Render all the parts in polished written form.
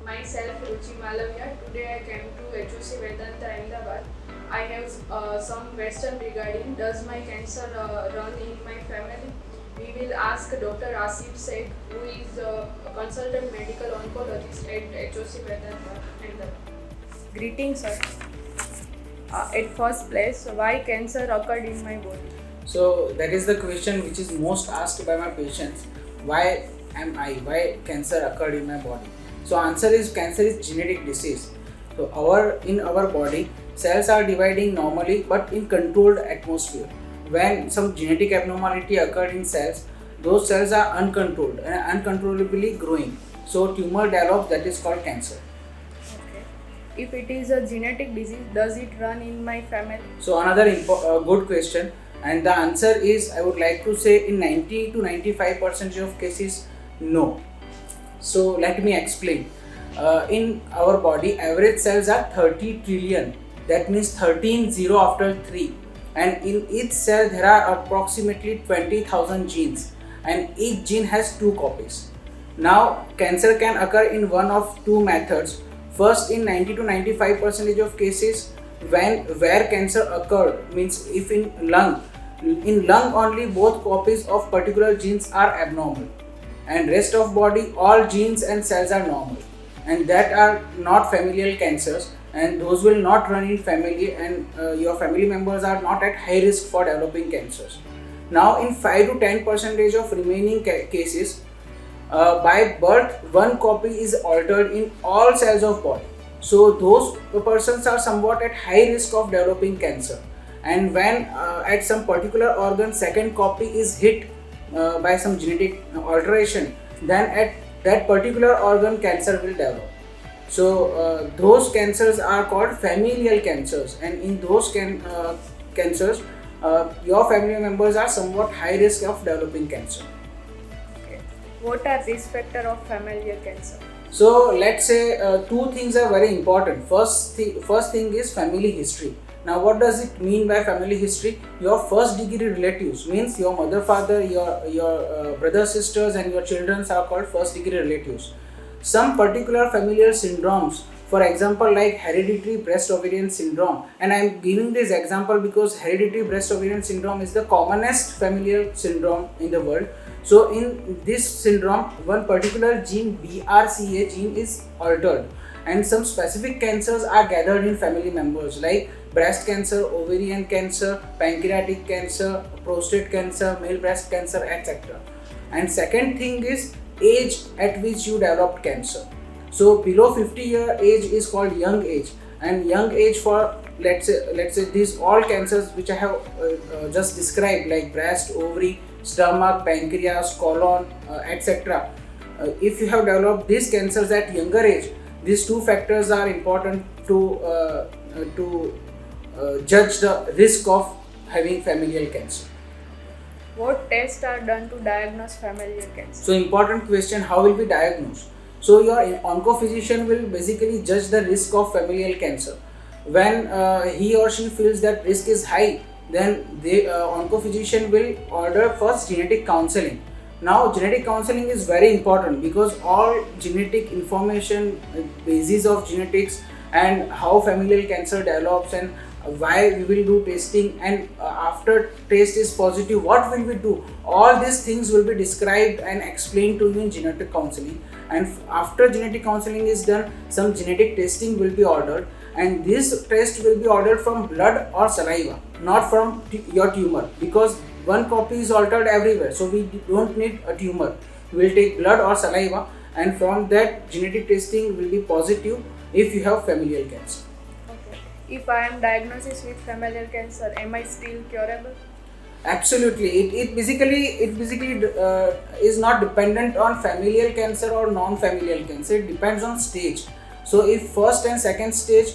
myself Ruchi Malavia. Today I came to HOC Vedanta Ahmedabad. I have some question regarding does my cancer run in my family? We will ask Dr. Asif Shaikh, who is a consultant medical oncologist at HOC Vedanta Ahmedabad. Greetings, sir. At first place, why cancer occurred in my body? So that is the question which is most asked by my patients. Why am I? Why cancer occurred in my body? So answer is cancer is genetic disease. So in our body cells are dividing normally but in controlled atmosphere. When some genetic abnormality occurred in cells, those cells are uncontrolled and uncontrollably growing. So tumor develops, that is called cancer. If it is a genetic disease, does it run in my family? So another good question, and the answer is, I would like to say, in 90 to 95% of cases, no. So let me explain. In our body, average cells are 30 trillion. That means 13 0 after 3. And in each cell there are approximately 20,000 genes, and each gene has 2 copies. Now cancer can occur in one of two methods. First, in 90 to 95% of cases, where cancer occurred means if in lung only both copies of particular genes are abnormal, and rest of body all genes and cells are normal, and that are not familial cancers, and those will not run in family, and your family members are not at high risk for developing cancers. Now in 5 to 10% of remaining cases, by birth one copy is altered in all cells of body, so those persons are somewhat at high risk of developing cancer. And when at some particular organ second copy is hit by some genetic alteration, then at that particular organ cancer will develop. So those cancers are called familial cancers, and in those cancers your family members are somewhat high risk of developing cancer. What are risk factors of familial cancer? So let's say two things are very important. First thing is family history. Now what does it mean by family history? Your first degree relatives means your mother, father, your brothers, sisters and your children are called first degree relatives. Some particular familial syndromes, for example like hereditary breast ovarian syndrome, and I am giving this example because hereditary breast ovarian syndrome is the commonest familial syndrome in the world. So in this syndrome, one particular gene, BRCA gene, is altered, and some specific cancers are gathered in family members like breast cancer, ovarian cancer, pancreatic cancer, prostate cancer, male breast cancer, etc. And second thing is age at which you developed cancer. So below 50-year age is called young age, and young age for let's say these all cancers which I have just described, like breast, ovary, stomach, pancreas, colon, etc. If you have developed these cancers at younger age, these two factors are important to judge the risk of having familial cancer. What tests are done to diagnose familial cancer? So important question, how will be diagnosed? So your oncophysician will basically judge the risk of familial cancer. When he or she feels that risk is high, then the oncophysician will order first genetic counseling. Now genetic counseling is very important because all genetic information, basis of genetics, and how familial cancer develops, and why we will do testing, and after test is positive what will we do, all these things will be described and explained to you in genetic counseling. And after genetic counseling is done, some genetic testing will be ordered, and this test will be ordered from blood or saliva, not from your tumor, because one copy is altered everywhere, so we don't need a tumor. We will take blood or saliva, and from that genetic testing will be positive if you have familial cancer. Okay. If I am diagnosed with familial cancer, am I still curable? Absolutely. It basically is not dependent on familial cancer or non-familial cancer. It depends on stage. So if first and second stage,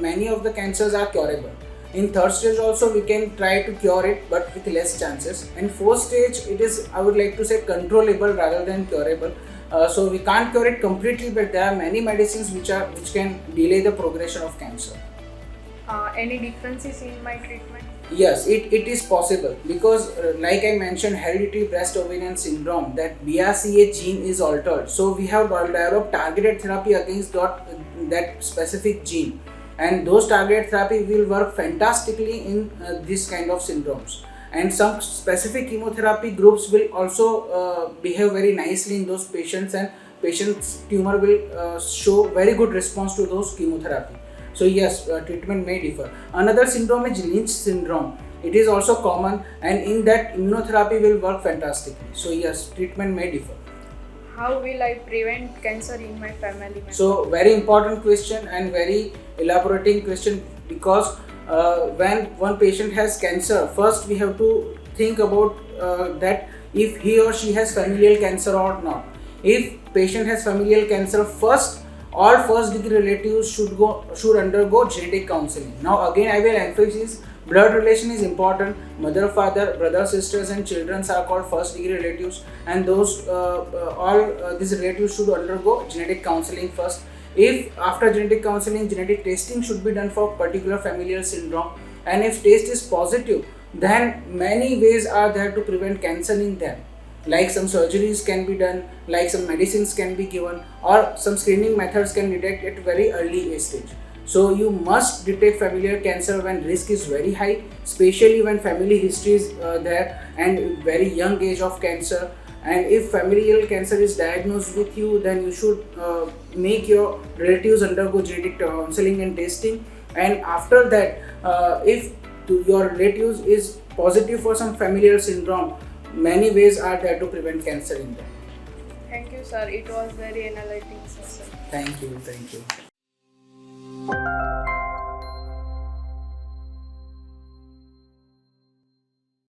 many of the cancers are curable. In third stage also we can try to cure it, but with less chances. And fourth stage, it is, I would like to say, controllable rather than curable. So we can't cure it completely, but there are many medicines which can delay the progression of cancer. Any differences in my treatment? Yes, it is possible because, like I mentioned, hereditary breast ovarian syndrome, that BRCA gene is altered. So we have developed targeted therapy against that specific gene, and those targeted therapy will work fantastically in this kind of syndromes. And some specific chemotherapy groups will also behave very nicely in those patients, and patient's tumor will show very good response to those chemotherapy. So yes, treatment may differ. Another syndrome is Lynch syndrome. It is also common, and in that immunotherapy will work fantastically. So yes, treatment may differ. How will I prevent cancer in my family member? So very important question and very elaborating question, because when one patient has cancer, first we have to think about that if he or she has familial cancer or not. If patient has familial cancer, all first degree relatives should undergo genetic counseling. Now again I will emphasize, blood relation is important. Mother, father, brother, sisters and children are called first degree relatives, and those all these relatives should undergo genetic counseling first. If after genetic counseling, genetic testing should be done for particular familial syndrome, and if test is positive, then many ways are there to prevent cancer in them. Like some surgeries can be done, like some medicines can be given, or some screening methods can detect at very early age stage. So you must detect familial cancer when risk is very high, especially when family history is there and very young age of cancer. And if familial cancer is diagnosed with you, then you should make your relatives undergo genetic counseling and testing. And after that, if your relatives is positive for some familial syndrome, many ways are there to prevent cancer in them. Thank you, sir. It was very enlightening session. Thank you.